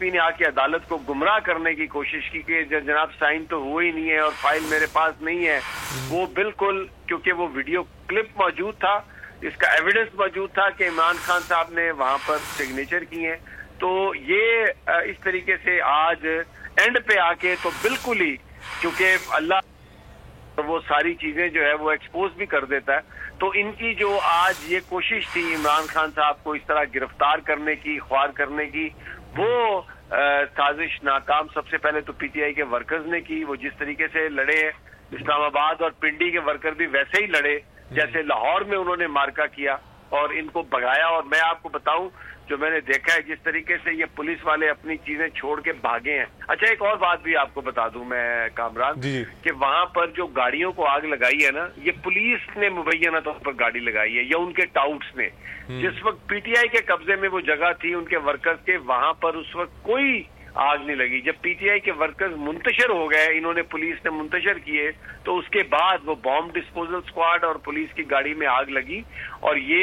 आरोपी ने आके अदालत को गुमराह करने की कोशिश की कि जनाब साइन तो हुआ ही नहीं है और फाइल मेरे पास नहीं है, वो बिल्कुल, क्योंकि वो वीडियो क्लिप मौजूद था, इसका एविडेंस मौजूद था कि इमरान खान साहब ने वहां पर सिग्नेचर किए हैं। तो ये इस तरीके से आज एंड पे आके तो बिल्कुल ही, क्योंकि अल्लाह तो वो सारी चीजें जो है वो एक्सपोज भी कर देता है, तो इनकी जो आज ये कोशिश थी इमरान खान साहब को इस तरह गिरफ्तार करने की, ख्वार करने की, वो साजिश नाकाम सबसे पहले तो पीटीआई के वर्कर्स ने की। वो जिस तरीके से लड़े हैं, इस्लामाबाद और पिंडी के वर्कर भी वैसे ही लड़े जैसे लाहौर में उन्होंने मार्का किया और इनको भगाया। और मैं आपको बताऊं, जो मैंने देखा है जिस तरीके से ये पुलिस वाले अपनी चीजें छोड़ के भागे हैं। अच्छा, एक और बात भी आपको बता दूं मैं कामरान, कि वहां पर जो गाड़ियों को आग लगाई है ना, ये पुलिस ने मुबैना तौर पर गाड़ी लगाई है या उनके टाउट्स ने। जिस वक्त पीटीआई के कब्जे में वो जगह थी उनके वर्कर्स के, वहां पर उस वक्त कोई आग नहीं लगी। जब पीटीआई के वर्कर्स मुंतशिर हो गए, इन्होंने पुलिस ने मुंतशिर किए, तो उसके बाद वो बॉम्ब डिस्पोजल स्क्वाड और पुलिस की गाड़ी में आग लगी और ये